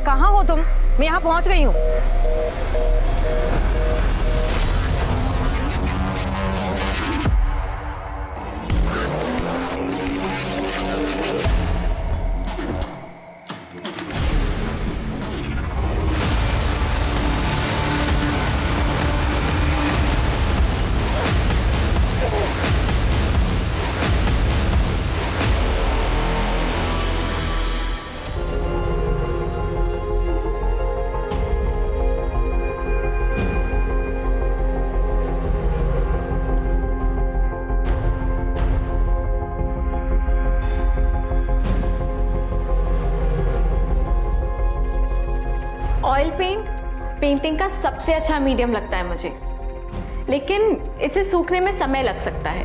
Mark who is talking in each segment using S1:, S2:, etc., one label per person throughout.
S1: कहाँ हो तुम? मैं यहाँ पहुँच गई हूँ।
S2: ऑयल पेंट पेंटिंग का सबसे अच्छा मीडियम लगता है मुझे, लेकिन इसे सूखने में समय लग सकता है।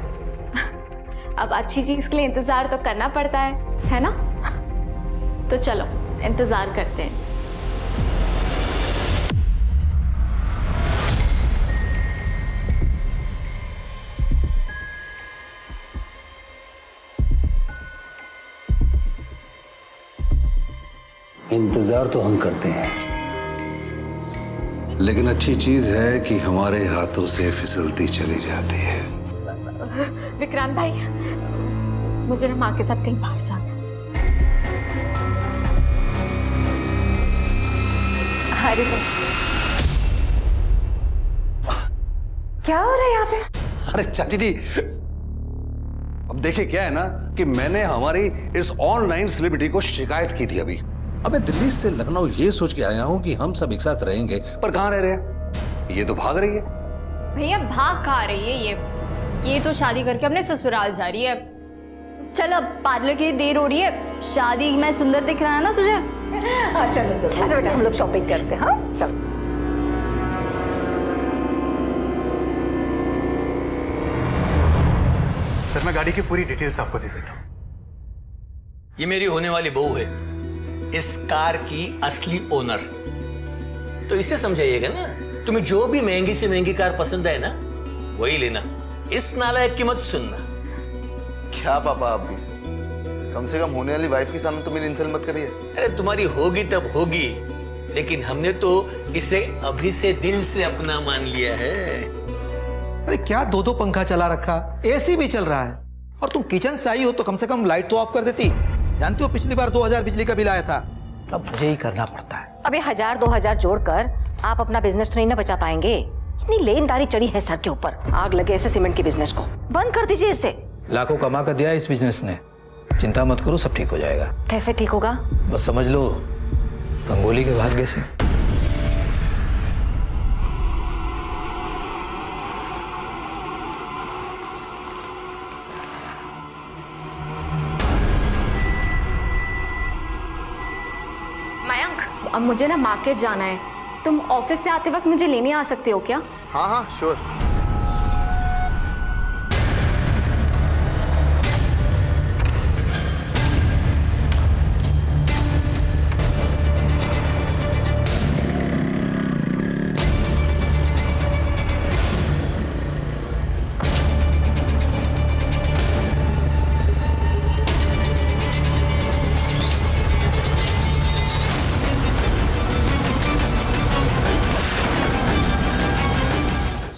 S2: अब अच्छी चीज के लिए इंतजार तो करना पड़ता है ना? तो चलो इंतजार करते हैं।
S3: इंतजार तो हम करते हैं, लेकिन अच्छी चीज है कि हमारे हाथों से फिसलती चली जाती है।
S2: विक्रांत भाई, मुझे ना माँ के साथ कहीं बाहर जाना है। अरे
S1: क्या हो रहा है यहाँ पे?
S3: अरे चाची जी, अब देखिए क्या है ना कि मैंने हमारी इस ऑनलाइन सेलिब्रिटी को शिकायत की थी अभी। अबे दिल्ली से लखनऊ ये सोच के आया हूँ कि हम सब एक साथ रहेंगे, पर कहाँ रह रहे हैं? ये तो भाग रही है।
S4: भैया भाग कहाँ रही है ये तो शादी करके अपने ससुराल जा रही है। चल अब पार्लर की देर हो रही है, शादी में सुंदर दिख रहा है ना तुझे?
S1: हाँ चलो चलो अच्छा बेटा, हम लोग शॉपिंग करते हैं। हाँ चलो।
S5: सर मैं गाड़ी की पूरी डिटेल्स आपको दे देता हूँ।
S6: ये मेरी होने वाली बहू है, इस कार की असली ओनर। तो इसे समझाइएगा ना, तुम्हें जो भी महंगी से महंगी कार पसंद है ना वही लेना, इस नालायक की मत सुनना।
S7: क्या पापा, आप भी कम से कम होने वाली वाइफ के सामने तो मेरी इंसल्ट मत करिए।
S6: अरे तुम्हारी होगी तब होगी, लेकिन हमने तो इसे अभी से दिल से अपना मान लिया है।
S8: अरे क्या दो दो पंखा चला रखा, एसी भी चल रहा है, और तुम किचन से आई हो तो कम से कम लाइट तो ऑफ कर देती। जानती हो पिछली बार 2000 बिजली का बिल आया था, अब मुझे ही करना पड़ता है।
S1: अबे 1000-2000 जोड़कर आप अपना बिजनेस तो नहीं ना बचा पाएंगे। इतनी लेनदारी चढ़ी है सर के ऊपर, आग लगे ऐसे सीमेंट के बिजनेस को बंद कर दीजिए इसे।
S8: लाखों कमा कर दिया इस बिजनेस ने, चिंता मत करो सब ठीक हो जाएगा।
S1: कैसे ठीक होगा?
S8: बस समझ लो रंगोली के भाग्य से।
S2: मयंक, अब मुझे ना मार्केट जाना है, तुम ऑफिस से आते वक्त मुझे लेने आ सकते हो क्या?
S7: हाँ हाँ श्योर।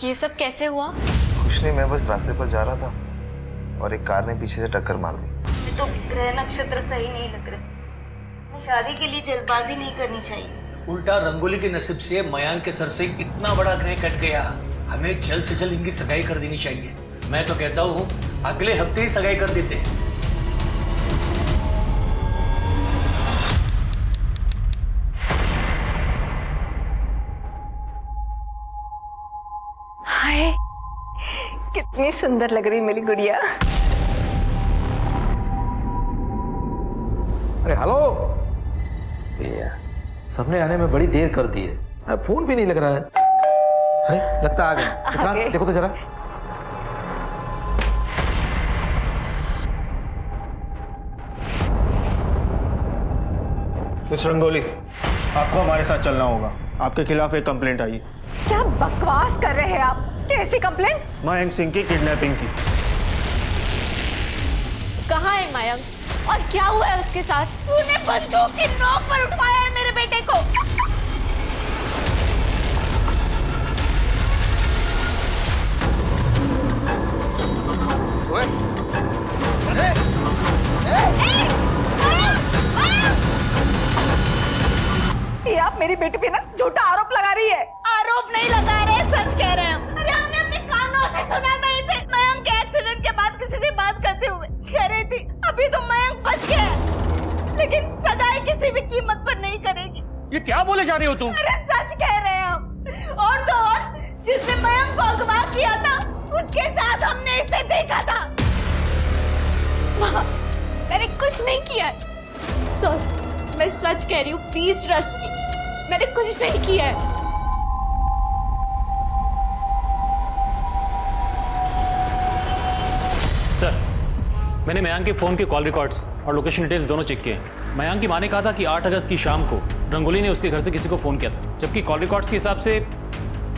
S2: ये सब कैसे हुआ?
S7: कुछ नहीं, मैं बस रास्ते पर जा रहा था और एक कार ने पीछे से टक्कर मार दी।
S9: तो ग्रह नक्षत्र सही नहीं लग रहे। शादी के लिए जल्दबाजी नहीं करनी चाहिए।
S6: उल्टा रंगोली के नसीब से मयांक के सर से इतना बड़ा ग्रह कट गया, हमें जल्द से जल्द इनकी सगाई कर देनी चाहिए। मैं तो कहता हूँ अगले हफ्ते ही सगाई कर देते हैं।
S1: हाय, कितनी सुंदर लग रही मेरी गुड़िया।
S8: अरे हेलो, सबने आने में बड़ी देर कर दी है, अब फोन भी नहीं लग रहा है। अरे लगता आ गया, देखो तो जरा।
S5: मिस रंगोली, आपको हमारे साथ चलना होगा। आपके खिलाफ एक कंप्लेंट आई है।
S1: क्या बकवास कर रहे हैं आप? कैसी कंप्लेंट?
S5: मयंक सिंह की किडनैपिंग की।
S2: कहाँ है मयंक और क्या हुआ है उसके साथ? तूने बंदूक की नोक पर उठवाया है मेरे बेटे को।
S7: ओए,
S2: ये आप मेरी बेटी पे ना झूठा आरोप लगा रही है। आरोप नहीं लगा रहे, सच कह रहे हैं हम। अरे हमने अपने कानों से सुना था इसे। मयंक के एक्सीडेंट के बाद किसी से बात करते हुए कह रही थी अभी तो मयंक बच गया है, लेकिन सगाई किसी भी कीमत पर नहीं करेगी।
S6: ये क्या बोले जा रही हो तुम?
S2: अरे सच कह रहे हैं हम। और तो और जिसने मयंक को अगवा किया था उसके साथ हमने इसे देखा था। मैंने कुछ नहीं किया है। मैं सच कह रही हूँ, प्लीज ट्रस्ट मी, मैंने कुछ नहीं किया है।
S10: सर, मैंने मयंक के फोन के कॉल रिकॉर्ड्स और लोकेशन डिटेल्स दोनों चेक किए हैं। मयंक की मां ने कहा था कि 8 अगस्त की शाम को रंगोली ने उसके घर से किसी को फोन किया था, जबकि कॉल रिकॉर्ड्स के हिसाब से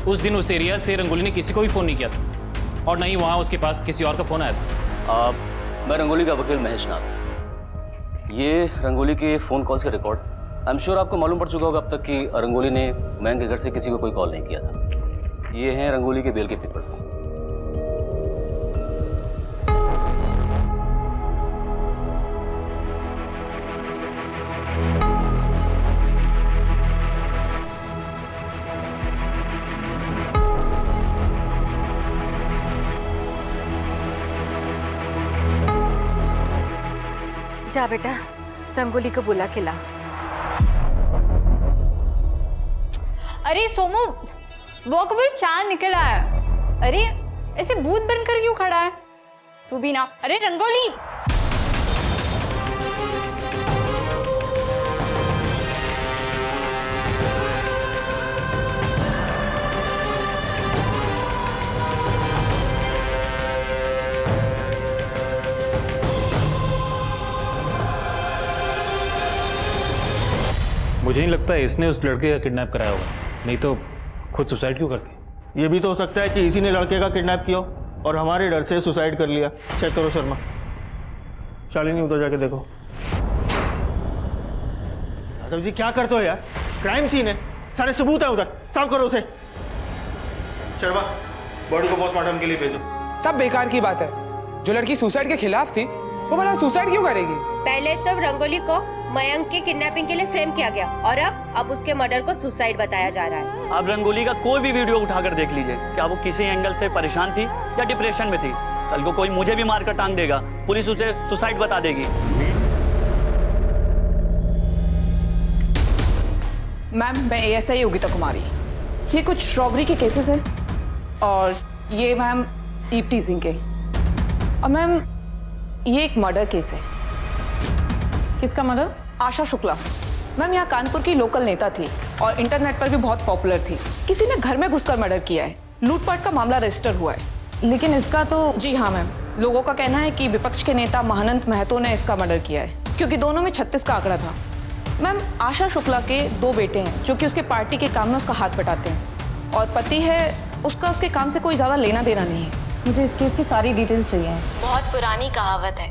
S10: उस दिन उस एरिया से रंगोली ने किसी को भी फोन नहीं किया था और न ही वहां उसके पास किसी और का फोन आया था।
S11: मैं रंगोली का वकील महेश नाथ। ये रंगोली के फ़ोन कॉल्स के रिकॉर्ड, आई एम श्योर आपको मालूम पड़ चुका होगा अब तक कि रंगोली ने मयंक के घर से किसी को कोई कॉल नहीं किया था। ये हैं रंगोली के बेल के पेपर्स।
S1: जा बेटा, रंगोली को बुला के ला।
S4: अरे सोमू, वो कभी चांद निकल आया। अरे ऐसे भूत बनकर क्यों खड़ा है? तू भी ना। अरे रंगोली,
S10: मुझे नहीं लगता इसने उस लड़के का किडनैप कराया होगा, नहीं तो खुद सुसाइड क्यों करती?
S5: ये भी तो हो सकता है कि इसी ने लड़के का किडनैप किया और हमारे डर से सुसाइड कर लिया। चेक करो शर्मा। शालिनी उधर जाके देखो। यादव जी क्या करते हो यार? क्राइम सीन है, सारे सबूत है उधर, साफ करो उसे। शर्मा, बॉडी को पोस्टमार्टम के लिए भेजो।
S12: सब बेकार की बात है। जो लड़की सुसाइड के खिलाफ थी वो भला सुसाइड क्यों करेगी?
S9: पहले तो रंगोली को मयंक की किडनैपिंग के लिए फ्रेम किया गया और अब उसके मर्डर को सुसाइड बताया जा रहा है।
S11: आप रंगोली का कोई भी वीडियो उठाकर देख लीजिए, क्या वो किसी एंगल से परेशान थी या डिप्रेशन में थी। कल को कोई मुझे भी मारकर टांग देगा, पुलिस उसे सुसाइड बता देगी।
S12: मैम, मैं ASI योगिता कुमारी। ये कुछ रॉबरी के केसेस हैं और ये मैम ईव टीजिंग के, और मैम ये एक मर्डर केस है।
S2: किसका मर्डर?
S12: आशा शुक्ला। मैम यहाँ कानपुर की लोकल नेता थी और इंटरनेट पर भी बहुत पॉपुलर थी। किसी ने घर में घुसकर मर्डर किया है। लूटपाट का मामला रजिस्टर हुआ है।
S2: लेकिन इसका तो
S12: जी हाँ मैम, लोगों का कहना है कि विपक्ष के नेता महानंद महतो ने इसका मर्डर किया है, क्योंकि दोनों में 36 का आंकड़ा था। मैम, आशा शुक्ला के 2 बेटे हैं जो कि उसके पार्टी के काम में उसका हाथ बटाते हैं, और पति है उसका उसके काम से कोई ज्यादा लेना देना नहीं है।
S2: मुझे इस केस की सारी डिटेल्स चाहिए।
S9: बहुत पुरानी कहावत है,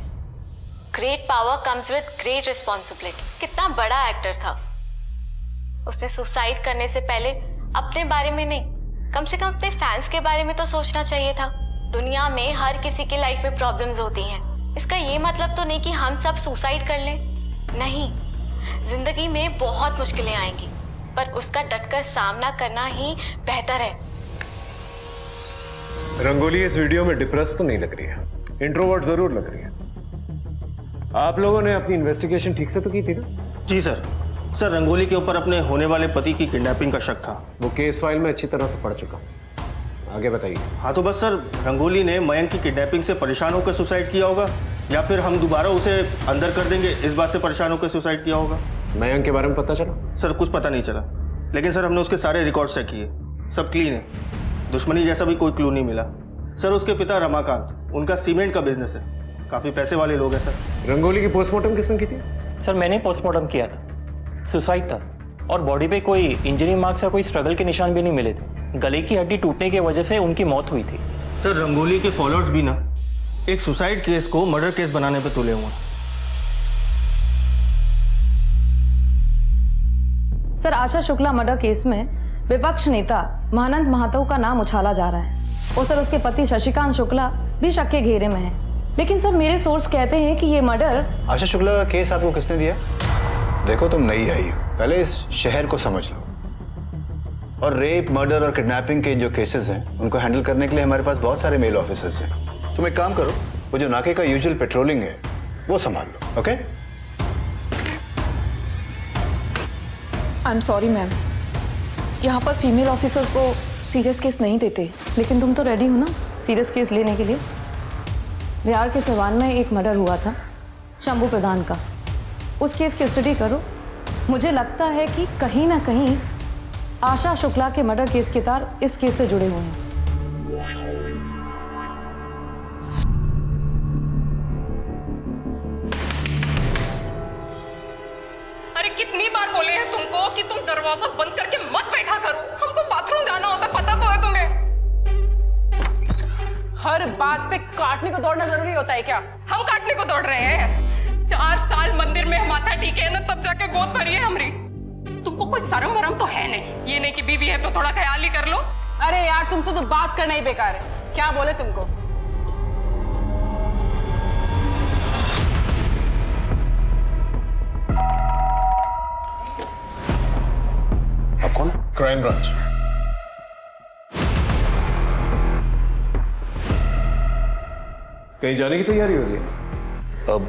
S9: great power comes with great responsibility. कितना बड़ा एक्टर था, उसने सुसाइड करने से पहले अपने बारे में नहीं, कम से कम अपने फैंस के बारे में तो सोचना चाहिए था। दुनिया में हर किसी की लाइफ में प्रॉब्लम्स होती हैं। इसका ये मतलब तो नहीं कि हम सब सुसाइड कर लें, नहीं। जिंदगी में बहुत मुश्किलें आएंगी, पर उसका डटकर सामना करना ही बेहतर है।
S13: रंगोली इस वीडियो में डिप्रेस तो नहीं लग रही है, इंट्रोवर्ट जरूर लग रही है। आप लोगों ने अपनी इन्वेस्टिगेशन ठीक से तो की थी ना?
S5: जी सर। सर, रंगोली के ऊपर अपने होने वाले पति की किडनैपिंग का शक था।
S13: वो केस फाइल में अच्छी तरह से पढ़ चुका, आगे बताइए।
S5: हाँ तो बस सर, रंगोली ने मयंक की किडनैपिंग से परेशान होकर सुसाइड किया होगा, या फिर हम दोबारा उसे अंदर कर देंगे इस बात से परेशान होकर सुसाइड किया होगा।
S13: मयंक के बारे में पता चला?
S5: सर कुछ पता नहीं चला, लेकिन सर हमने उसके सारे रिकॉर्ड चेक किए, सब क्लीन है। दुश्मनी जैसा भी कोई क्लू नहीं मिला। सर, उसके पिता रमाकांत, उनका सीमेंट का बिजनेस है, काफी पैसे वाले लोग हैं सर।
S13: रंगोली की पोस्टमार्टम किसने की थी?
S10: सर, मैंने पोस्टमार्टम किया था, सुसाइड था, और बॉडी पे कोई इंजरी मार्क्स या कोई स्ट्रगल के निशान भी नहीं मिले थे। गले की हड्डी टूटने की वजह से उनकी मौत हुई थी।
S5: सर, रंगोली के फॉलोअर्स भी ना एक सुसाइड केस को मर्डर केस बनाने पे तुले हुए।
S12: Sir, Asha Shukla murder case में विपक्ष नेता महानंद महातो का नाम उछाला जा रहा है और सर उसके पति शशिकांत शुक्ला भी शक के घेरे में है। लेकिन सर मेरे सोर्स कहते हैं कि ये मर्डर।
S14: आशा शुक्ला का केस आपको किसने दिया? देखो तुम नई आई हो, पहले इस शहर को समझ लो। और रेप, मर्डर और किडनैपिंग के जो केसेस हैं उनको हैंडल करने के लिए हमारे पास बहुत सारे मेल ऑफिसर्स हैं। तुम एक काम करो, वो जो नाके का यूजुअल पेट्रोलिंग है वो संभाल लो। Okay?
S12: I am sorry ma'am, यहाँ पर फीमेल ऑफिसर को सीरियस केस नहीं देते। लेकिन तुम तो रेडी हो ना सीरियस केस लेने के लिए? बिहार के सिवान में एक मर्डर हुआ था शंभू प्रधान का, उस केस की स्टडी करो। मुझे लगता है कि कहीं ना कहीं आशा शुक्ला के मर्डर केस के तार इस केस से जुड़े हुए हैं।
S15: अरे कितनी बार बोले हैं तुमको कि तुम दरवाजा बंद करके मत बैठा करो, हमको बाथरूम जाना होता, पता तो है तुम्हें। हर बात पे काटने को दौड़ना जरूरी होता है क्या? हम काटने को दौड़ रहे हैं? 4 साल मंदिर में माथा टीके ना तब जाके गोद भरी है हमारी। तुमको कोई शर्म वरम तो है नहीं, ये नहीं कि बीवी है तो थोड़ा ख्याल ही कर लो। अरे यार तुमसे तो बात करना ही बेकार है, क्या बोले तुमको?
S3: आप कौन?
S13: Crime branch. कहीं जाने की तैयारी हो रही है?
S3: अब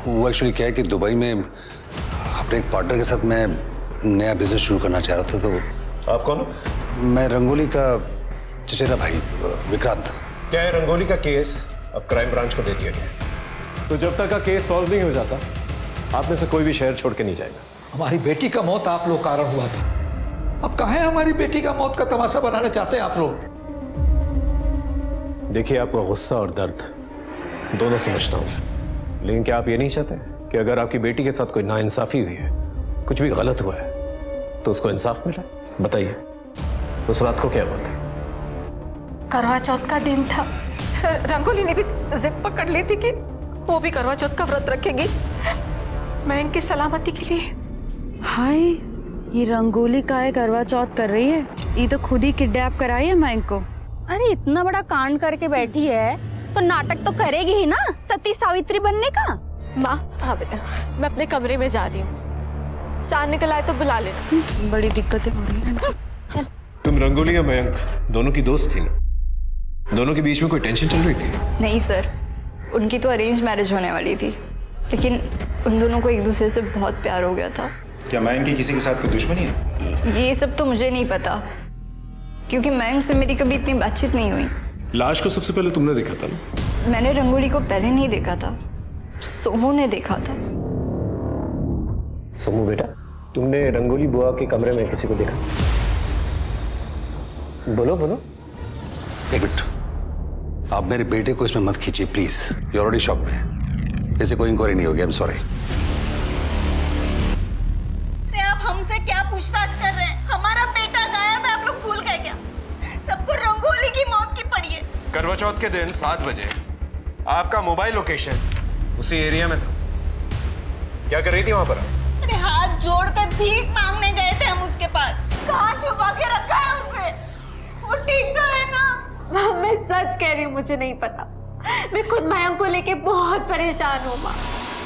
S3: वो एक्चुअली क्या है कि दुबई में अपने एक पार्टनर के साथ मैं नया बिजनेस शुरू करना चाह रहा था। तो
S13: आप कौन?
S3: मैं रंगोली का चचेरा भाई विक्रांत।
S13: क्या है, रंगोली का केस अब क्राइम ब्रांच को दे दिया गया, तो जब तक का केस सॉल्व नहीं हो जाता आप में से कोई भी शहर छोड़ के नहीं जाएगा।
S8: हमारी बेटी का मौत आप लोग कारण हुआ था, अब कहाँ है हमारी बेटी का मौत का तमाशा बनाना चाहते हैं आप लोग?
S13: देखिए, आपका गुस्सा और दर्द दोनों समझता हूं, लेकिन क्या आप ये नहीं चाहते कि अगर आपकी बेटी के साथ कोई नाइंसाफी हुई है, कुछ भी गलत हुआ है, तो उसको इंसाफ मिला? बताइए, उस रात को क्या हुआ था?
S15: करवा चौथ का दिन था, रंगोली ने भी जिद पकड़ ली थी कि वो भी करवा चौथ का व्रत रखेगी महंग की सलामती के लिए।
S16: हाय, ये रंगोली का है करवा चौथ कर रही है, ये तो खुद ही किडनैप कराई है महंग को।
S4: अरे इतना बड़ा कांड करके बैठी है तो नाटक तो करेगी ही ना, सती सावित्री बनने का।
S2: माँ, हाँ बेटा, मैं अपने कमरे में जा रही हूँ, चार निकल आए तो बुला लेना।
S16: बड़ी दिक्कतें हो रही हैं।
S4: चल।
S13: तुम रंगोली और मयंक दोनों की दोस्त थी ना? दोनों के बीच में कोई टेंशन चल रही थी?
S4: नहीं सर, उनकी तो अरेंज मैरिज होने वाली थी, लेकिन उन दोनों को एक दूसरे से बहुत प्यार हो गया था।
S14: क्या मयंक की किसी के साथ कोई दुश्मनी है?
S4: ये सब तो मुझे नहीं पता, क्योंकि मयंक से मेरी कभी इतनी बातचीत नहीं हुई।
S13: लाश को सबसे पहले तुमने देखा था ना?
S4: मैंने रंगोली को पहले नहीं देखा था, सोमू ने देखा था।
S13: सोमू बेटा, तुमने रंगोली बुआ के कमरे में किसी को देखा? बोलो बोलो।
S3: एक मिनट, आप मेरे बेटे को इसमें मत खींचिए प्लीज, यू ऑलरेडी शॉक में, इसे कोई इंक्वायरी नहीं होगी। आई एम सॉरी।
S4: आप हमसे क्या पूछताछ कर रहे हैं? हमारा बेटा गायब है, आप लोग भूल गए क्या? सबको रंगोली की मौत की पड़ी है।
S13: करवा चौथ के दिन 7 बजे आपका मोबाइल लोकेशन उसी एरिया में था। क्या कर रही थी वहां पर?
S4: अरे हाथ जोड़कर भीख मांगने गए थे हम उसके पास। कहाँ छुपा के रखा है उसे? वो ठीक तो है ना?
S2: माँ, मैं सच कह रही हूँ, मुझे नहीं पता। मैं खुद मयंक को लेके बहुत परेशान हूँ माँ।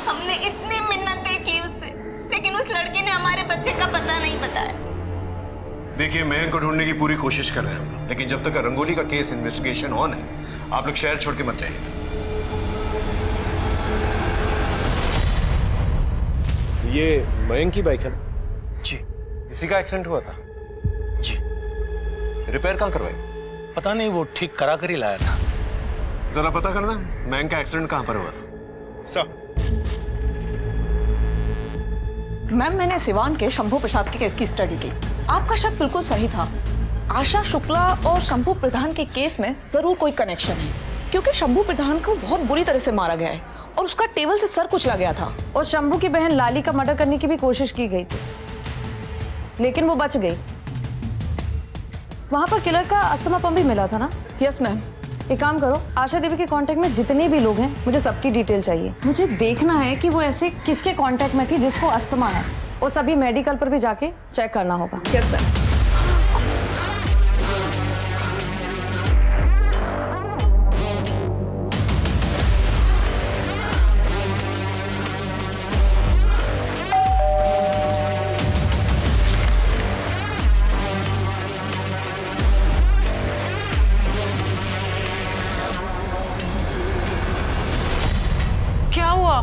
S4: हमने इतनी मिन्नतें की उससे, लेकिन उस लड़के ने हमारे बच्चे का पता नहीं बताया।
S13: देखिए, मयंक को ढूंढने की पूरी कोशिश कर रहे हैं हम, लेकिन जब तक रंगोली का केस इन्वेस्टिगेशन ऑन है, आप लोग शहर छोड़ के मत जाइए। ये मयंक की बाइक है? जी। इसी का एक्सीडेंट हुआ था?
S6: जी।
S13: रिपेयर कहाँ करवाई?
S6: पता नहीं, वो ठीक करा कर ही लाया था।
S13: जरा पता करना मयंक का एक्सीडेंट कहाँ पर हुआ था।
S12: सर, मैम, मैंने सिवान के शंभू प्रसाद के केस की स्टडी की। आपका शक बिल्कुल सही था। आशा शुक्ला और शंभू प्रधान के केस में जरूर कोई कनेक्शन है, क्योंकि शंभू प्रधान को बहुत बुरी तरह से मारा गया है और उसका टेबल से सर कुचला गया था।
S16: और शंभू की बहन लाली का मर्डर करने की भी कोशिश की गई थी, लेकिन वो बच गई। वहां पर किलर का अस्थमा पंप भी मिला था ना?
S12: Yes ma'am.
S16: एक काम करो, आशा देवी के कांटेक्ट में जितने भी लोग हैं, मुझे सबकी डिटेल चाहिए। मुझे देखना है कि वो ऐसे किसके कांटेक्ट में थी जिसको अस्थमा है, वो सभी मेडिकल पर भी जाके चेक करना होगा।
S12: Yes sir.
S15: क्या हुआ?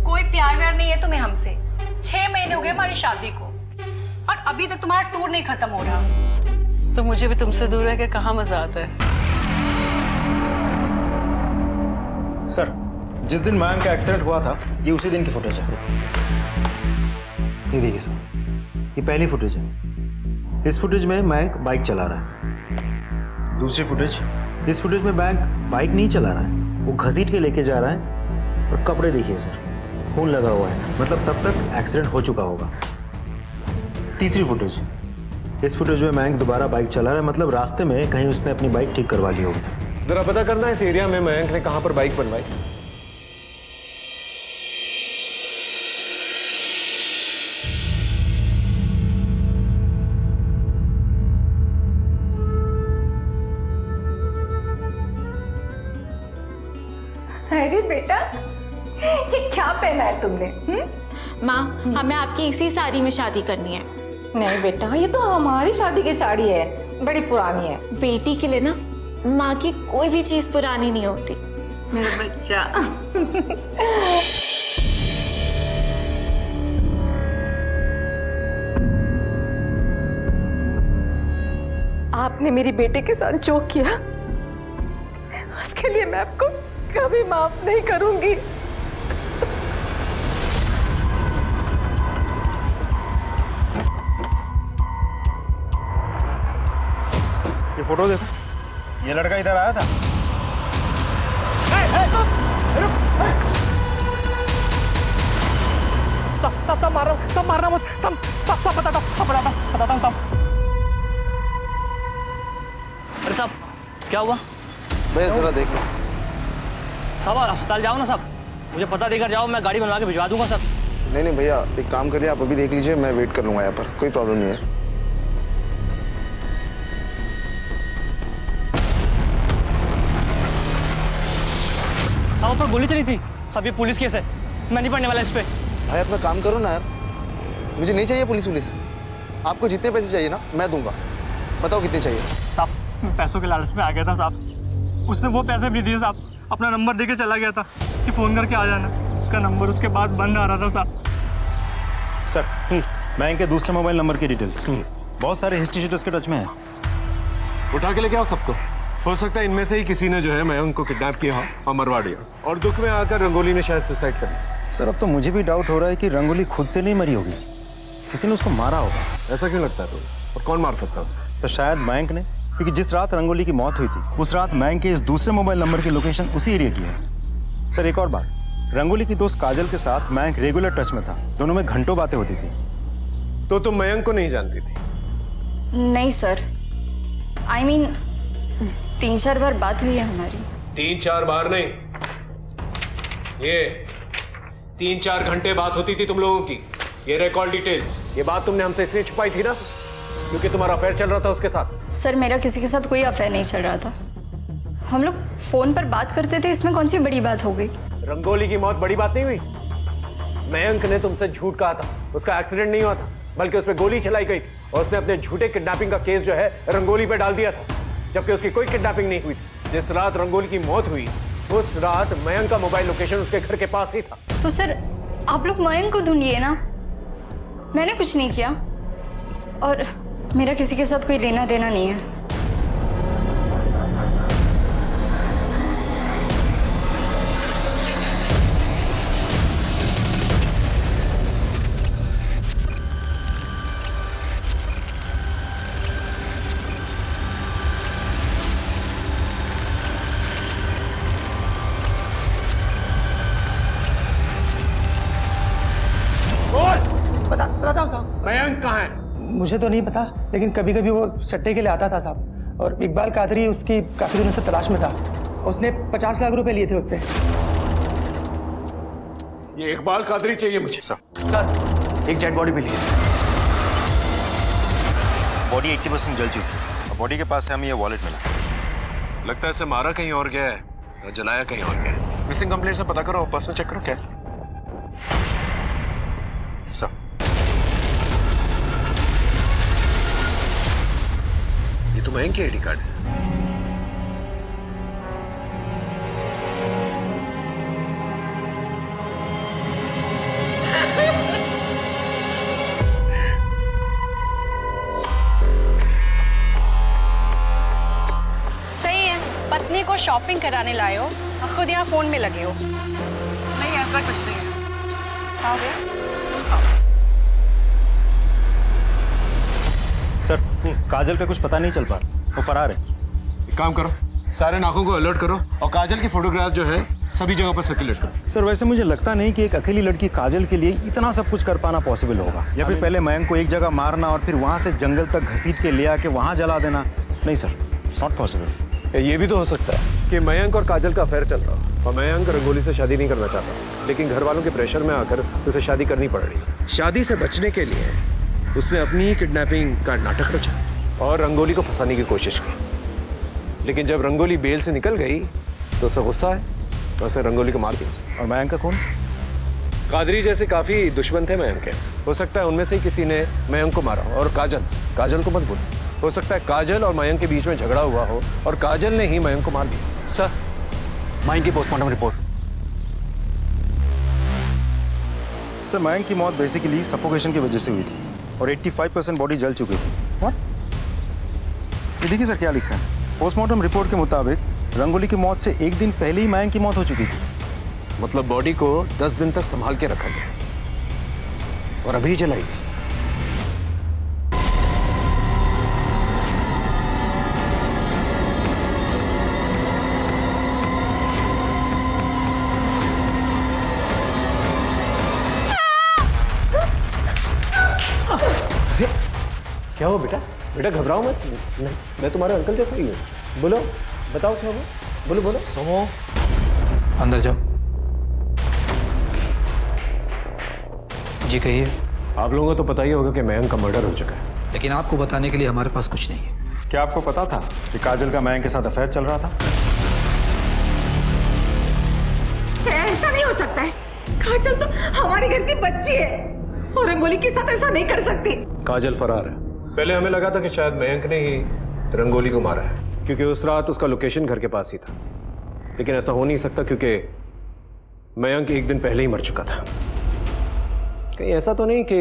S15: कोई प्यार व्यार नहीं है तुम्हें हमसे। 6 महीने हो गए हमारी शादी को और अभी तक तुम्हारा टूर नहीं खत्म हो रहा।
S12: तो मुझे भी तुमसे दूर रह के कहाँ मजा आता है।
S5: सर, जिस दिन मयंक का एक्सीडेंट हुआ था ये उसी दिन की फुटेज है। ये देखिए सर, ये पहली फुटेज है। इस फुटेज में मयंक बाइक चला रहा है। दूसरी फुटेज, इस फुटेज में मयंक बाइक नहीं चला रहा है, वो घसीट के लेके जा रहा है। और कपड़े देखिए सर, खून लगा हुआ है, मतलब तब तक एक्सीडेंट हो चुका होगा। तीसरी फुटेज, इस फुटेज में मयंक दोबारा बाइक चला रहा है, मतलब रास्ते में कहीं उसने अपनी बाइक ठीक करवा ली होगी।
S13: जरा पता करना है इस एरिया में मयंक ने कहां पर बाइक बनवाई।
S2: अरे बेटा, ये क्या पहना है तुमने?
S9: माँ, हमें आपकी इसी साड़ी में शादी करनी है।
S2: नहीं बेटा, ये तो हमारी शादी की साड़ी है, बड़ी पुरानी है।
S9: बेटी के लिए ना माँ की कोई भी चीज पुरानी नहीं होती।
S2: मेरा बच्चा। आपने मेरी बेटे के साथ जो किया उसके लिए मैं आपको कभी माफ नहीं करूंगी।
S5: ये फोटो देखो, ये लड़का इधर आया था।
S10: सब मारना मत, सब बताता हूँ सब।
S11: अरे साहब, क्या हुआ?
S7: भैया जरा देख लो।
S11: साहब अस्पताल जाओ ना साहब, मुझे पता देकर जाओ, मैं गाड़ी बनवा के भिजवा दूंगा सर।
S7: नहीं भैया, एक काम करिए, आप अभी देख लीजिए, मैं वेट कर लूंगा यहाँ पर, कोई प्रॉब्लम नहीं है।
S11: साहब पर गोली चली थी। साहब ये पुलिस केस है, मैं नहीं पढ़ने वाला इस पे।
S7: भाई अपना काम करो ना यार, मुझे नहीं चाहिए पुलिस। आपको जितने पैसे चाहिए ना मैं दूंगा, बताओ कितने चाहिए।
S10: साहब पैसों के लालच में आ गया था साहब, उसने वो पैसे भी दिए साहब, अपना नंबर देके चला गया था कि फोन करके आ जाना। उसका नंबर उसके बाद बंद आ रहा था साहब।
S5: सर, मयंक के दूसरे मोबाइल नंबर की डिटेल्स बहुत सारे हिस्ट्री शीटर्स के टच में है।
S13: उठा के लेके आओ सबको। हो सकता है इनमें से ही किसी ने जो है मयंक को किडनैप किया और मरवा दिया, और दुख में आकर रंगोली ने शायद सुसाइड कर लिया।
S5: सर, अब तो मुझे भी डाउट हो रहा है कि रंगोली खुद से नहीं मरी होगी, किसी ने उसको मारा होगा।
S13: ऐसा क्यों लगता है तुम्हें? और कौन मार सकता है उसे?
S5: तो शायद मयंक ने, क्योंकि जिस रात रंगोली की मौत हुई थी उस रात मयंक के इस दूसरे मोबाइल नंबर की लोकेशन उसी एरिया की है। सर, एक और बात, रंगोली की दोस्त काजल के साथ मयंक रेगुलर टच में था, दोनों में घंटों बातें होती थी।
S13: तो तुम मयंक को नहीं जानती थी?
S4: नहीं सर, I mean 3-4 बार बात हुई है हमारी।
S13: 3-4 बार नहीं, ये 3-4 घंटे बात होती थी तुम लोगों की। ये रिकॉर्ड डिटेल्स, ये बात तुमने हमसे इसलिए छुपाई थी ना क्योंकि तुम्हारा अफेयर चल रहा था उसके साथ।
S4: सर, मेरा किसी के साथ कोई अफेयर नहीं चल रहा था, हम लोग फोन पर बात करते थे, इसमें कौन सी बड़ी बात हो गई?
S13: रंगोली की मौत बड़ी बात नहीं हुई। मयंक ने तुमसे झूठ कहा था, उसका एक्सीडेंट नहीं हुआ था, बल्कि उसमें गोली चलाई गई थी और उसने अपने झूठे किडनैपिंग का केस जो है रंगोली पे डाल दिया था, जबकि उसकी कोई किडनैपिंग नहीं हुई थी। जिस रात रंगोली की मौत हुई उस रात मयंक का मोबाइल लोकेशन उसके घर के पास ही था।
S4: तो सर, आप लोग मयंक को ढूंढिए ना, मैंने कुछ नहीं किया और मेरा किसी के साथ कोई लेना देना नहीं है।
S13: मयंक कहाँ है?
S8: मुझे तो नहीं पता, लेकिन कभी कभी वो सट्टे के लिए आता था साहब, और इकबाल कादरी उसकी काफी दिनों से तलाश में था। उसने 50 लाख रुपए लिए थे उससे।
S13: ये इकबाल कादरी चाहिए मुझे।
S8: सर
S5: एक डेड बॉडी भी ली है। बॉडी 80% जल चुकी है और बॉडी के पास से हमें ये वॉलेट मिला।
S13: लगता है इसे मारा कहीं और गया है या जलाया कहीं और गया है। मिसिंग कंप्लेंट से पता करो, पर्स में चेक करो क्या है। सर, ये तो मयंक की आईडी कार्ड है।
S15: सही है, पत्नी को शॉपिंग कराने लाए हो और खुद यहाँ फोन में लगे हो। नहीं ऐसा कुछ नहीं है। क्या हो गया?
S5: सर, काजल का कुछ पता नहीं चल पा रहा, वो फरार है।
S13: एक काम करो, सारे नाकों को अलर्ट करो और काजल की फोटोग्राफ जो है सभी जगह पर सर्कुलेट करो।
S5: सर, वैसे मुझे लगता नहीं कि एक अकेली लड़की काजल के लिए इतना सब कुछ कर पाना पॉसिबल होगा, या फिर पहले मयंक को एक जगह मारना और फिर वहाँ से जंगल तक घसीट के ले आके वहाँ जला देना। नहीं सर, नॉट पॉसिबल।
S13: ये भी तो हो सकता है कि मयंक और काजल का अफेयर चल रहा और मयंक रंगोली से शादी नहीं करना चाहता, लेकिन घर वालों के प्रेशर में आकर उसे शादी करनी पड़ रही। शादी से बचने के लिए उसने अपनी ही किडनैपिंग का नाटक रचा और रंगोली को फंसाने की कोशिश की। लेकिन जब रंगोली बेल से निकल गई तो उसे गुस्सा है और उसने रंगोली को मार दिया।
S5: और मयंक का कौन?
S13: कादरी जैसे काफी दुश्मन थे मयंक के, हो सकता है उनमें से ही किसी ने मयंक को मारा। और काजल को मत भूल, हो सकता है काजल और मयंक के बीच में झगड़ा हुआ हो और काजल ने ही मयंक को मार दिया।
S10: सर, मयंक की पोस्टमार्टम रिपोर्ट।
S5: सर, मयंक की मौत बेसिकली सफोकेशन की वजह से हुई थी और 85% बॉडी जल चुकी थी। ये देखिए सर क्या लिखा है। पोस्टमार्टम रिपोर्ट के मुताबिक रंगोली की मौत से एक दिन पहले ही मयंक की मौत हो चुकी थी।
S13: मतलब बॉडी को 10 दिन तक संभाल के रखा गया और अभी जलाई गई। क्या हुआ बेटा? बेटा घबराओ मत, मैं तुम्हारे अंकल जैसा ही हूँ। बोलो, बताओ क्या हुआ? बोलो बोलो।
S8: सोमो, अंदर जाओ। जी कहिए।
S13: आप लोगों को तो पता ही होगा कि मयंक का मर्डर हो चुका है,
S8: लेकिन आपको बताने के लिए हमारे पास कुछ नहीं है।
S5: क्या आपको पता था कि काजल का मयंक के साथ अफेयर चल रहा था?
S15: ऐसा नहीं हो सकता है। काजल तो हमारे घर की बच्ची है और रंगोली के साथ ऐसा नहीं कर सकती।
S13: काजल फरार है। पहले हमें लगा था कि शायद मयंक ने ही रंगोली को मारा है, क्योंकि उस रात उसका लोकेशन घर के पास ही था। लेकिन ऐसा हो नहीं सकता क्योंकि मयंक एक दिन पहले ही मर चुका था। कहीं ऐसा तो नहीं कि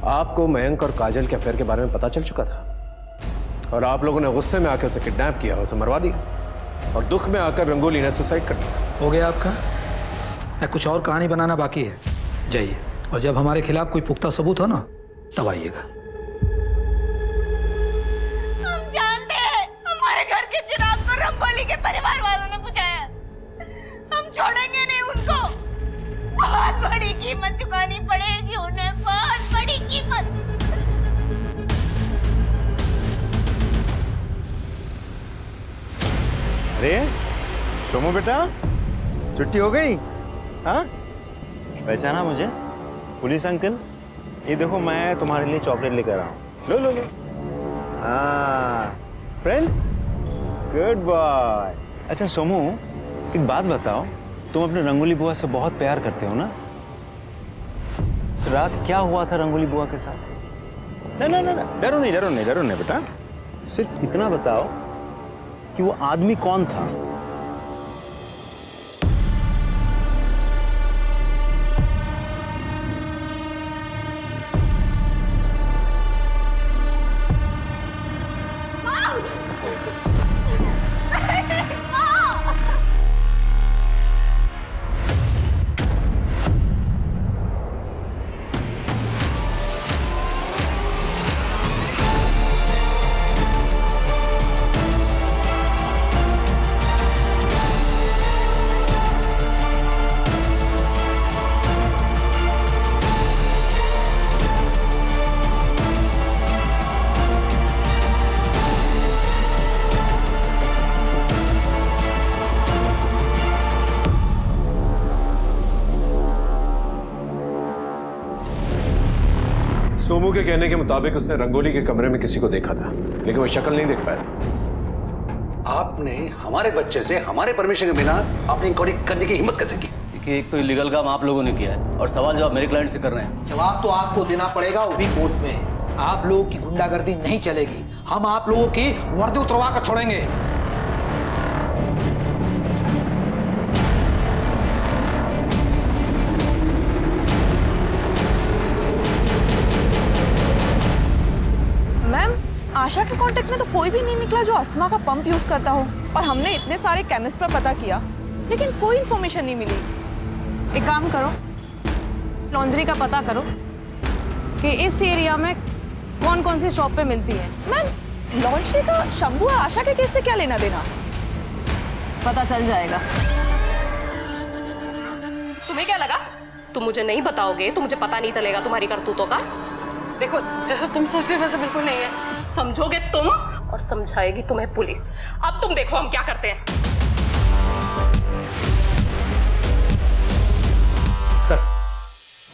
S13: आपको मयंक और काजल के अफेयर के बारे में पता चल चुका था और आप लोगों ने गुस्से में आकर उसे किडनैप किया, उसे मरवा दिया और दुख में आकर रंगोली ने सुसाइड कर दिया?
S8: हो गया आपका? या कुछ और कहानी बनाना बाकी है? जाइए, और जब हमारे खिलाफ कोई पुख्ता सबूत हो ना तब आइएगा।
S9: हम जानते हैं हमारे घर के चिराग को रंगोली के परिवार वालों ने बुझाया। हम छोड़ेंगे नहीं उनको। बहुत बड़ी कीमत चुकानी पड़ेगी उन्हें, बहुत बड़ी कीमत।
S5: अरे सोमू बेटा, छुट्टी हो गई? हाँ, पहचाना मुझे? पुलिस अंकल, ये देखो मैं तुम्हारे लिए चॉकलेट लेकर आया हूँ। लो लो लो। हाँ फ्रेंड्स, गुड बॉय। अच्छा सोमू, एक बात बताओ, तुम अपने रंगोली बुआ से बहुत प्यार करते हो ना? रात क्या हुआ था रंगोली बुआ के साथ? ना ना ना, डरो नहीं डरो नहीं डरो नहीं बेटा, सिर्फ इतना बताओ कि वो आदमी कौन था?
S13: सोमू के कहने के मुताबिक उसने रंगोली के कमरे में किसी को देखा था, लेकिन वो शक्ल नहीं देख पाया था।
S3: आपने हमारे बच्चे से हमारे परमिशन के बिना आपने इंक्वायरी करने की हिम्मत कैसे की?
S11: कि एक तो इलीगल काम आप लोगों ने किया है और सवाल जवाब मेरे क्लाइंट से कर रहे हैं।
S8: जवाब तो आपको देना पड़ेगा, वो भी कोर्ट में। आप लोगों की गुंडागर्दी नहीं चलेगी, हम आप लोगों की वर्दी उतरवा कर छोड़ेंगे।
S12: मैम, आशा के कांटेक्ट में तो कोई भी नहीं निकला जो अस्थमा का पंप यूज करता हो, और हमने इतने सारे केमिस्ट पर पता किया लेकिन कोई इंफॉर्मेशन नहीं मिली।
S16: एक काम करो, लॉन्ड्री का पता करो कि इस एरिया में कौन कौन सी शॉप पे मिलती है।
S12: मैम, लॉन्ड्री का शंभू और आशा के केस से क्या लेना देना?
S16: पता चल जाएगा।
S15: तुम्हें क्या लगा तुम मुझे नहीं बताओगे तो मुझे पता नहीं चलेगा तुम्हारी करतूतों का? देखो, जैसा तुम सोच रहे हो वैसा बिल्कुल नहीं है। समझोगे तुम और समझाएगी तुम्हें पुलिस। अब तुम देखो हम क्या करते हैं।
S5: सर,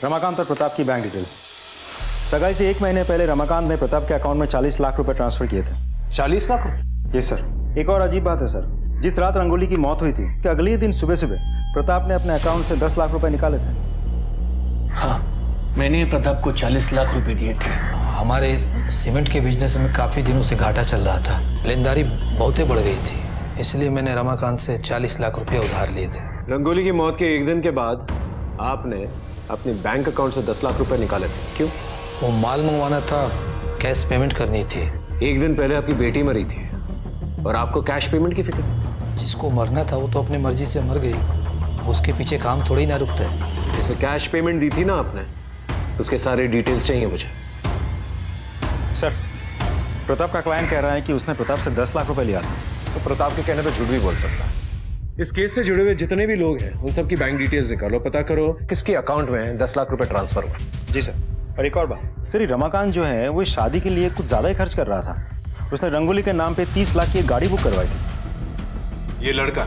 S5: रमाकांत और प्रताप की बैंक डिटेल्स। सगाई से 1 महीने पहले रमाकांत ने प्रताप के अकाउंट में 40 लाख रुपए ट्रांसफर किए थे।
S13: 40 लाख रुपए?
S5: ये सर, एक और अजीब बात है सर, जिस रात रंगोली की मौत हुई थी कि अगले दिन सुबह सुबह प्रताप ने अपने अकाउंट से 10 लाख रुपए निकाले थे।
S6: हाँ, मैंने प्रताप को 40 लाख रुपए दिए थे।
S8: हमारे सीमेंट के बिजनेस में काफी दिनों से घाटा चल रहा था, लेनदारी बहुते बढ़ गई थी, इसलिए मैंने रमाकांत से 40 लाख रुपए उधार लिए थे।
S13: रंगोली की मौत के 1 दिन के बाद आपने अपने बैंक अकाउंट से 10 लाख रुपए निकाले थे, क्यों?
S8: वो माल मंगवाना था, कैश पेमेंट करनी थी।
S13: 1 दिन पहले आपकी बेटी मरी थी और आपको कैश पेमेंट की फिक्र थी।
S8: जिसको मरना था वो तो अपनी मर्जी से मर गई, उसके पीछे काम थोड़ी ना रुकता है।
S13: जैसे कैश पेमेंट दी थी ना आपने, उसके सारे डिटेल्स चाहिए मुझे।
S5: सर, प्रताप का क्लाइंट कह रहा है कि उसने प्रताप से 10 लाख रुपए लिया था।
S13: तो प्रताप के कहने पे झूठ भी बोल सकता है। इस केस से जुड़े हुए जितने भी लोग हैं उन सबकी बैंक डिटेल्स निकालो, पता करो किसके अकाउंट में 10 लाख रुपए ट्रांसफर हुआ।
S5: जी सर। और एक और बात सर, रमाकांत जो है वो शादी के लिए कुछ ज्यादा ही खर्च कर रहा था। उसने रंगोली के नाम पे 30 लाख की गाड़ी बुक करवाई थी।
S13: ये लड़का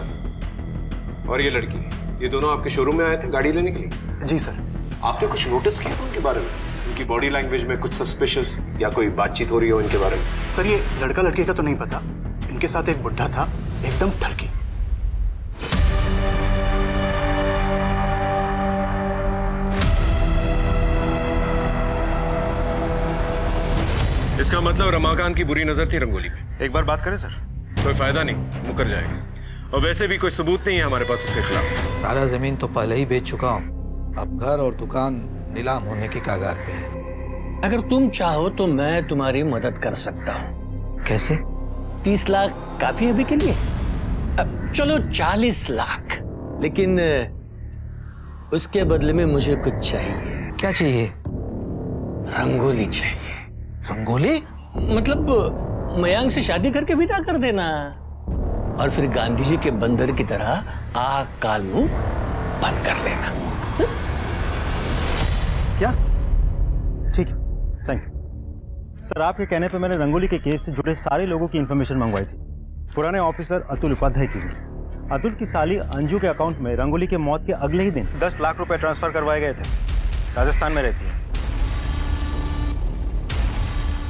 S13: और ये लड़की, ये दोनों आपके शोरूम में आए थे गाड़ी लेने के लिए?
S5: जी सर।
S13: आपने कुछ नोटिस किया था उनके बारे में? उनकी बॉडी लैंग्वेज में कुछ सस्पिशियस या कोई बातचीत हो रही हो इनके बारे में?
S7: सर, ये लड़का लड़की का तो नहीं पता, इनके साथ एक बुढ़ा था, एकदम ठरकी।
S13: इसका मतलब रमाकांत की बुरी नजर थी रंगोली पे।
S5: एक बार बात करें सर?
S13: कोई फायदा नहीं, मुकर जाएगा। और वैसे भी कोई सबूत नहीं है हमारे पास उसके खिलाफ।
S8: सारा जमीन तो पहले ही बेच चुका हूँ, अब घर और दुकान नीलाम होने की कगार पे है।
S6: अगर तुम चाहो तो मैं तुम्हारी मदद कर सकता हूँ।
S8: कैसे?
S6: 30 लाख काफी है अभी के लिए? अब चलो 40 लाख, लेकिन उसके बदले में मुझे कुछ चाहिए।
S8: क्या चाहिए?
S6: रंगोली चाहिए।
S8: रंगोली?
S6: मतलब मयांक से शादी करके विदा कर देना और फिर गांधी जी के बंदर की तरह आग काल मुंह बंद कर लेना।
S5: क्या? ठीक है, थैंक यू सर। आपके कहने पे मैंने रंगोली के केस से जुड़े सारे लोगों की इंफॉर्मेशन मंगवाई थी। पुराने ऑफिसर अतुल उपाध्याय की भी। अतुल की साली अंजू के अकाउंट में रंगोली के मौत के अगले ही दिन 10 लाख रुपए ट्रांसफर करवाए गए थे। राजस्थान में रहती है।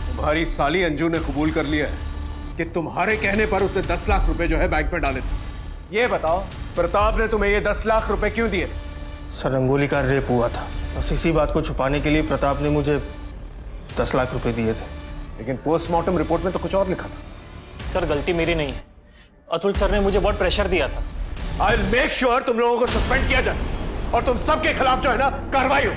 S13: तुम्हारी साली अंजू ने कबूल कर लिया है कि तुम्हारे कहने पर उसने 10 लाख रुपए जो है बैंक में डाले थे। ये बताओ, प्रताप ने तुम्हें ये 10 लाख रुपए क्यों दिए?
S7: सर, रंगोली का रेप हुआ था, बस इसी बात को छुपाने के लिए प्रताप ने मुझे 10 लाख रुपए दिए थे।
S13: लेकिन पोस्टमार्टम रिपोर्ट में तो कुछ और लिखा था।
S10: सर, गलती मेरी नहीं है, अतुल सर ने मुझे बहुत प्रेशर दिया था।
S13: आई विल मेक श्योर तुम लोगों को सस्पेंड किया जाए और तुम सबके खिलाफ जो है ना कार्रवाई हो।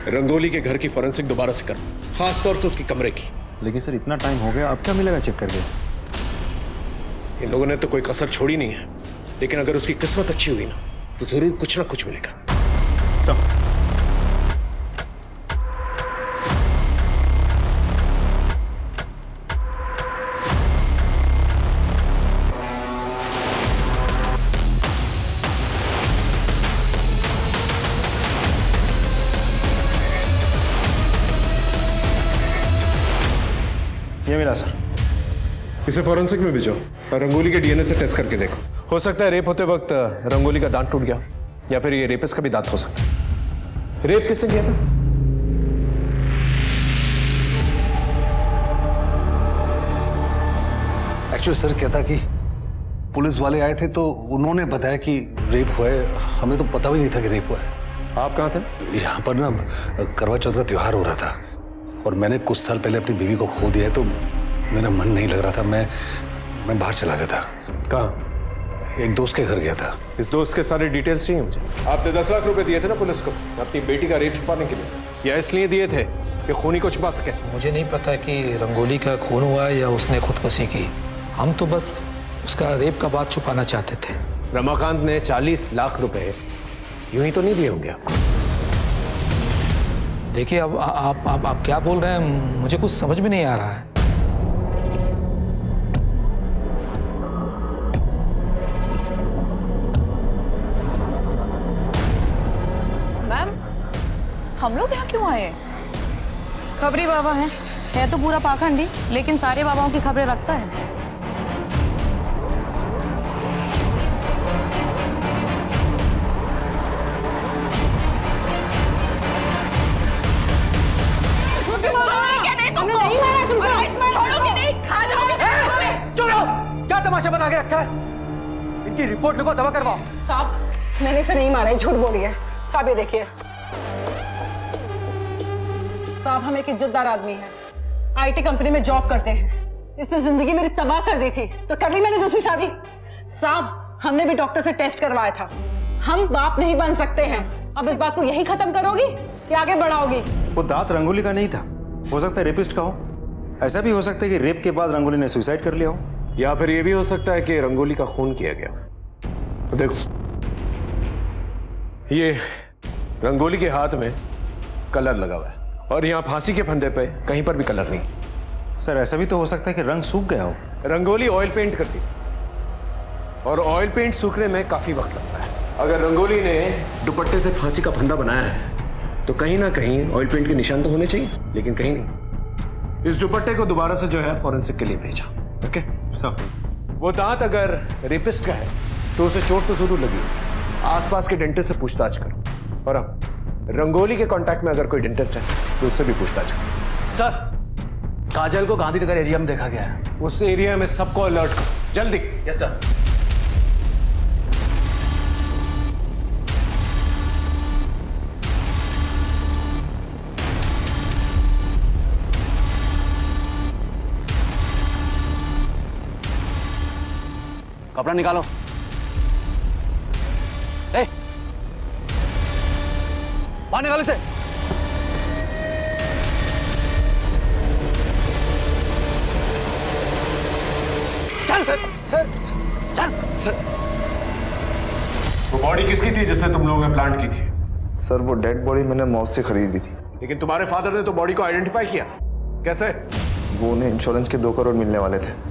S13: रंगोली के घर की फॉरेंसिक दोबारा से करो, खासतौर से उसके कमरे की।
S5: लेकिन सर इतना टाइम हो गया, अब क्या मिलेगा चेक करके?
S13: इन लोगों ने तो कोई कसर छोड़ी नहीं है, लेकिन अगर उसकी किस्मत अच्छी हुई ना तो जरूर कुछ ना कुछ मिलेगा।
S5: सब ये मिला सर।
S13: इसे फॉरेंसिक में भेजो और रंगोली के डीएनए से टेस्ट करके देखो। हो सकता है रेप होते वक्त रंगोली का दांत टूट गया। या फिर ये रेपिस्ट का भी दांत हो सकता है। रेप किसने किया था?
S3: एक्चुअली सर क्या था कि पुलिस वाले आए थे तो उन्होंने बताया कि रेप हुआ है। हमें तो पता भी नहीं था कि रेप हुआ है।
S13: आप कहाँ थे?
S3: यहाँ पर ना करवा चौथ का त्योहार हो रहा था और मैंने कुछ साल पहले अपनी बीवी को खो दिया है, तो मेरा मन नहीं लग रहा था। मैं बाहर चला गया था।
S13: कहाँ?
S3: एक दोस्त के घर गया था।
S13: इस दोस्त के सारे डिटेल्स चाहिए मुझे। आपने 10 लाख रुपए दिए थे ना पुलिस को अपनी बेटी का रेप छुपाने के लिए, या इसलिए दिए थे कि खूनी को छुपा सके?
S8: मुझे नहीं पता कि रंगोली का खून हुआ या उसने खुदकुशी की। हम तो बस उसका रेप का बात छुपाना चाहते थे।
S13: रमाकांत ने 40 लाख रुपए यूं ही तो नहीं दिए होंगे आपको?
S8: देखिए अब आप क्या बोल रहे हैं, मुझे कुछ समझ में नहीं आ रहा है।
S16: मैम, हम लोग यहाँ क्यों आए? खबरी बाबा है तो पूरा पाखंडी, लेकिन सारे बाबाओं की खबरें रखता है।
S8: क्या तमाशा बना के रखा है? इनकी रिपोर्ट लिखो, दवा करवाओ।
S15: साहब मैंने इसे नहीं मारा है, झूठ बोली है। साहब ये देखिए, साहब हम एक इज्जतदार आदमी हैं, आईटी कंपनी में जॉब करते हैं। इसने जिंदगी मेरी तबाह कर दी थी तो कर ली मैंने दूसरी शादी। साहब हमने भी डॉक्टर से टेस्ट करवाया था। हम बाप नहीं बन सकते हैं। अब इस बात को यही खत्म करोगी कि आगे बढ़ाओगी?
S5: वो दांत रंगोली का नहीं था, हो सकता है रेपिस्ट का हो। ऐसा भी हो सकता है कि रेप के बाद रंगोली ने सुसाइड कर लिया हो,
S13: या फिर यह भी हो सकता है कि रंगोली का खून किया गया। तो देखो, ये रंगोली के हाथ में कलर लगा हुआ है और यहाँ फांसी के फंदे पे कहीं पर भी कलर नहीं।
S5: सर ऐसा भी तो हो सकता है कि रंग सूख गया हो।
S13: रंगोली ऑयल पेंट करती और ऑयल पेंट सूखने में काफी वक्त लगता है। अगर रंगोली ने दुपट्टे से फांसी का फंदा बनाया है तो कहीं ना कहीं ऑयल पेंट के निशान तो होने चाहिए, लेकिन कहीं नहीं। इस दुपट्टे को दोबारा से जो है फॉरेंसिक के लिए भेजा। ओके सर, वो दांत अगर रेपिस्ट का है तो उसे चोट तो जरूर लगी होगी। आसपास के डेंटिस्ट से पूछताछ करो, और अब रंगोली के कांटेक्ट में अगर कोई डेंटिस्ट है तो उससे भी पूछताछ करो।
S10: सर, काजल को गांधीनगर एरिया में देखा गया है।
S13: उस एरिया में सबको अलर्ट करो जल्दी।
S10: Yes sir.
S11: कपड़ा निकालो। ए, बाहर निकालो इसे।
S13: चल सर, चल सर। वो बॉडी किसकी थी जिससे तुम लोगों ने प्लांट की थी?
S7: सर वो डेड बॉडी मैंने मॉल से खरीदी थी।
S13: लेकिन तुम्हारे फादर ने तो बॉडी को आइडेंटिफाई किया, कैसे?
S7: वो उन्हें इंश्योरेंस के 2 करोड़ मिलने वाले थे।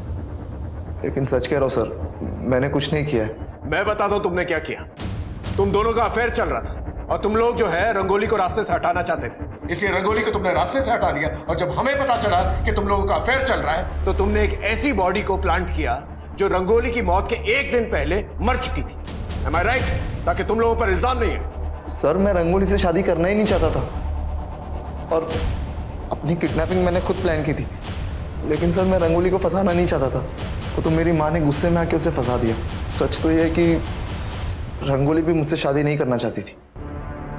S7: लेकिन सच कह रहा हूँ सर, मैंने कुछ नहीं किया है।
S13: मैं बताता हूं तुमने क्या किया। तुम दोनों का अफेयर चल रहा था और तुम लोग जो है रंगोली को रास्ते से हटाना चाहते थे, इसलिए रंगोली को तुमने रास्ते से हटा दिया। और जब हमें पता चला कि तुम लोगों का अफेयर चल रहा है तो तुमने एक ऐसी बॉडी को प्लांट किया जो रंगोली की मौत के 1 दिन पहले मर चुकी थी। Am I right? ताकि तुम लोगों पर इल्जाम नहीं है।
S7: सर मैं रंगोली से शादी करना ही नहीं चाहता था और अपनी किडनैपिंग मैंने खुद प्लान की थी। लेकिन सर मैं रंगोली को फंसाना नहीं चाहता था, तो मेरी माँ ने गुस्से में आके उसे फंसा दिया। सच तो यह है कि रंगोली भी मुझसे शादी नहीं करना चाहती थी।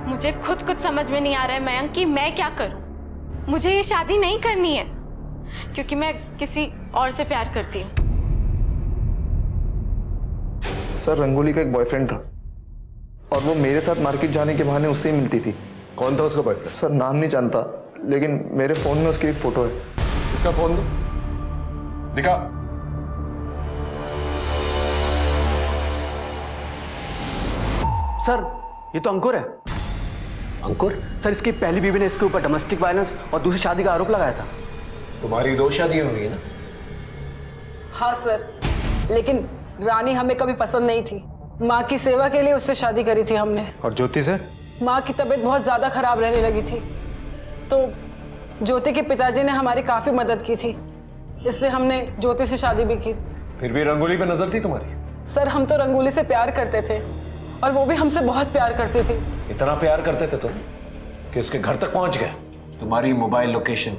S9: मुझे खुद कुछ समझ में नहीं आ रहा है मयंक कि मैं क्या करूं। मुझे ये शादी नहीं करनी है क्योंकि मैं किसी और से प्यार करती हूँ।
S7: सर रंगोली का एक बॉयफ्रेंड था और वो मेरे साथ मार्केट जाने के बहाने उससे ही मिलती थी।
S13: कौन था उसका बॉयफ्रेंड?
S7: सर नाम नहीं जानता, लेकिन मेरे फोन में उसकी एक फोटो है।
S13: इसका फोन दो, दिखा।
S11: सर ये तो अंकुर है।
S3: अंकुर?
S11: सर इसकी पहली बीवी ने इसके ऊपर डोमेस्टिक वायलेंस और दूसरी शादी का आरोप लगाया था।
S13: तुम्हारी 2 शादियां हुई ना?
S15: हाँ सर, लेकिन रानी हमें कभी पसंद नहीं थी। माँ की सेवा के लिए उससे शादी करी थी हमने।
S5: और ज्योति से?
S15: माँ की तबीयत बहुत ज्यादा खराब रहने लगी थी तो ज्योति के पिताजी ने हमारी काफी मदद की थी, इसलिए हमने ज्योति से शादी भी की।
S13: फिर भी रंगोली पे नजर थी तुम्हारी?
S15: सर हम तो रंगोली से प्यार करते थे
S12: और वो भी हमसे बहुत प्यार करती थी।
S13: इतना प्यार करते थे तुम कि उसके घर तक पहुंच गए। तुम्हारी मोबाइल लोकेशन,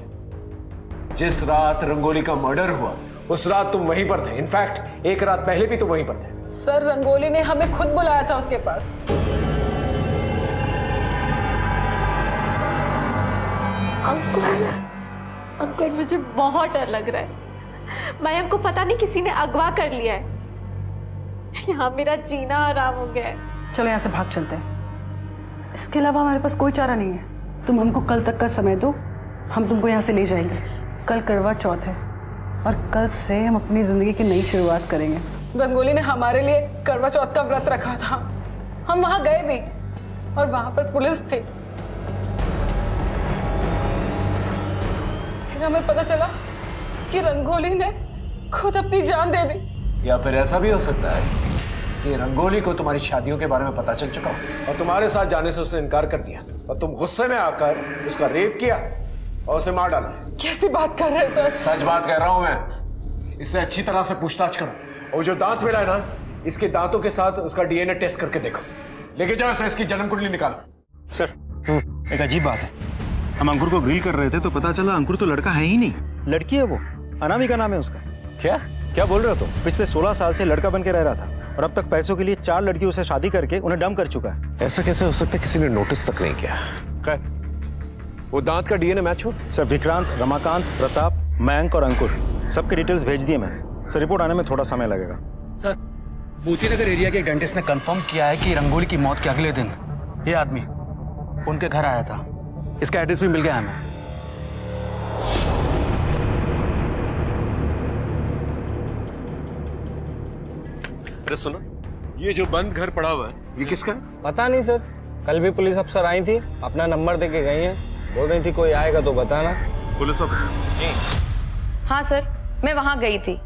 S13: जिस रात रंगोली का मर्डर हुआ उस रात तुम वहीं पर थे। इनफैक्ट एक रात पहले भी तुम वहीं पर थे।
S12: सर रंगोली ने हमें खुद बुलाया था उसके पास।
S2: अंकुर मुझे बहुत डर लग रहा है। मयंक को पता नहीं किसी ने अगवा कर लिया है। यहाँ मेरा जीना आराम हो गया है।
S16: चलो यहाँ से भाग चलते हैं। इसके अलावा हमारे पास कोई चारा नहीं है। तुम हमको कल तक का समय दो, हम तुमको यहाँ से ले जाएंगे। कल करवा चौथ है और कल से हम अपनी जिंदगी की नई शुरुआत करेंगे।
S12: रंगोली ने हमारे लिए करवा चौथ का व्रत रखा था। हम वहां गए भी और वहां पर पुलिस थी। फिर हमें पता चला कि रंगोली ने खुद अपनी जान दे दी।
S13: या फिर ऐसा भी हो सकता है कि रंगोली को तुम्हारी शादियों के बारे में पता चल चुका हो और तुम्हारे साथ जाने से उसने इनकार कर दिया और तुम गुस्से में आकर उसका रेप किया और उसे मार डाला।
S12: कैसी बात कर रहे हैं सर?
S13: सच बात कह रहा हूं मैं। इससे अच्छी तरह से पूछताछ करो और जो दांत मिला है ना, इसके दांतों के साथ उसका डीएनए टेस्ट करके देखो। लेके जाओ इसे, इसकी जन्म कुंडली निकालो।
S5: सर एक अजीब बात है, हम अंकुर को ग्रिल कर रहे थे तो पता चला अंकुर तो लड़का है ही नहीं, लड़की है वो। अनामिका नाम है उसका। क्या क्या बोल रहे हो तुम? पिछले 16 साल से लड़का बन के रह रहा था और अब तक पैसों के लिए 4 लड़कियों से शादी करके उन्हें डंप कर चुका है।
S13: ऐसा कैसे हो सकता है? किसी ने नोटिस तक नहीं किया। क्या वो दांत का डीएनए मैच हो?
S5: सर विक्रांत, रमाकांत, प्रताप, मयंक और अंकुर सबके डिटेल्स भेज दिए मैंने। सर रिपोर्ट आने में थोड़ा समय लगेगा।
S8: सर मोती नगर एरिया के डेंटिस्ट ने कंफर्म किया है कि रंगोली की मौत के अगले दिन ये आदमी उनके घर आया था। इसका एड्रेस भी मिल गया हमें।
S13: अरे सुनो, ये जो बंद घर पड़ा हुआ है ये किसका है?
S17: पता नहीं सर, कल भी पुलिस अफसर आई थी, अपना नंबर देके गई हैं। बोल रही थी कोई आएगा तो बताना।
S13: पुलिस ऑफिसर जी?
S16: हाँ सर, मैं वहां गई थी।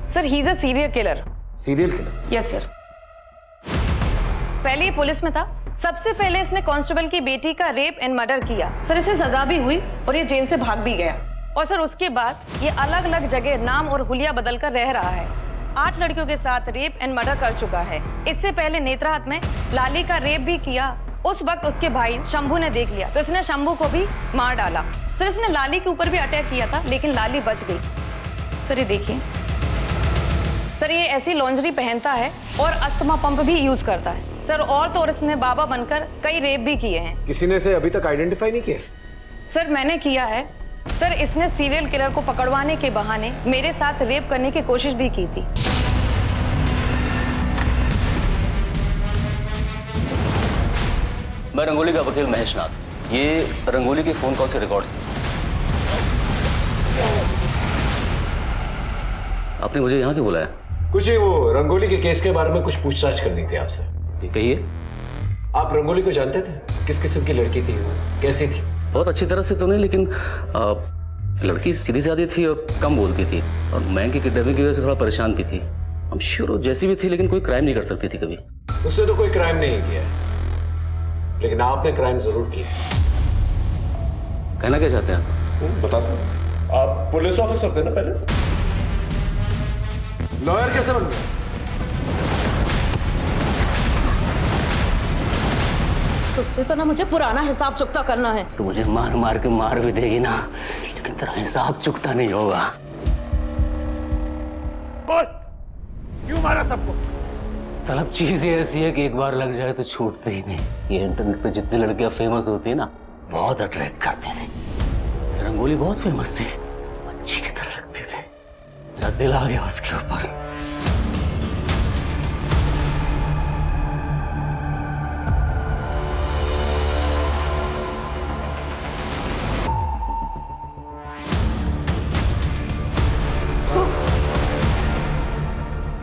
S16: Sir he is a serial killer.
S13: Serial killer?
S16: Yes sir. पहले ये पुलिस में था। सबसे पहले इसने कांस्टेबल की बेटी का रेप एंड मर्डर किया। सर इसे सजा भी हुई और ये जेल से भाग भी गया। और सर उसके बाद ये अलग अलग जगह नाम और हुलिया बदल कर रह रहा है। 8 लड़कियों के साथ रेप एंड मर्डर कर चुका है। इससे पहले नेत्राहाट में लाली का रेप भी किया। उस वक्त उसके भाई शंभू ने देख लिया तो इसने शंभू को भी मार डाला। सर इसने लाली के ऊपर भी अटैक किया था लेकिन लाली बच गई। सर ये देखिए, सर ये ऐसी लॉन्जरी पहनता है और अस्थमा पंप भी यूज करता है। सर और तो और इसने बाबा बनकर कई रेप भी किए हैं।
S13: किसी ने इसे अभी तक आइडेंटिफाई नहीं किया?
S16: सर मैंने किया है। सर इसने सीरियल किलर को पकड़वाने के बहाने मेरे साथ रेप करने की कोशिश भी की थी।
S11: मैं रंगोली का वकील महेश नाथ। ये रंगोली के फोन कॉल से रिकॉर्ड्स हैं। आपने मुझे यहाँ क्यों बुलाया?
S13: कुछ ही वो रंगोली के केस के बारे में कुछ पूछताछ करनी थी आपसे।
S11: कहिए।
S13: आप रंगोली को जानते थे? किस किस्म की लड़की थी वो, कैसी थी?
S11: बहुत अच्छी तरह से तो नहीं, लेकिन लड़की सीधी सादी थी और कम बोलती थी और मयंक की किडनैपिंग की वजह से थोड़ा परेशान भी थी। हम श्योर वो जैसी भी थी लेकिन कोई क्राइम नहीं कर सकती थी कभी।
S13: उसने तो कोई क्राइम नहीं किया, लेकिन आपने क्राइम जरूर किया।
S11: कहना क्या चाहते हैं आप?
S13: बताता हूं। आप पुलिस ऑफिसर थे ना पहले? लॉयर कैसे बन गए?
S16: तुझसे तो ना मुझे पुराना हिसाब चुकता करना है।
S11: तो मुझे मार मार के मार भी देगी ना, लेकिन तेरा हिसाब चुकता नहीं होगा।
S13: बोल, क्यों मारा सबको?
S11: तलब चीज ये ऐसी है कि एक बार लग जाए तो छूटते ही नहीं। ये इंटरनेट पे जितनी लड़कियां फेमस होती है ना, बहुत अट्रैक्ट करते थे। रंगोली बहुत फेमस थी, अच्छी की तरह लगते थे। मेरा दिल आ गया उसके ऊपर।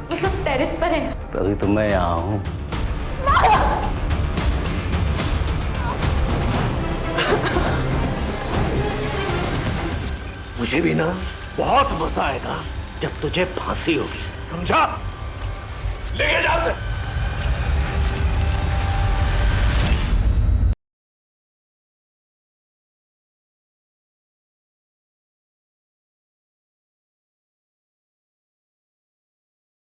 S2: वो सब टेरेस पर है।
S11: तभी तो मैं यहाँ हूँ।
S13: मुझे भी ना बहुत मजा आएगा जब तुझे फांसी होगी, समझा? लेके जा।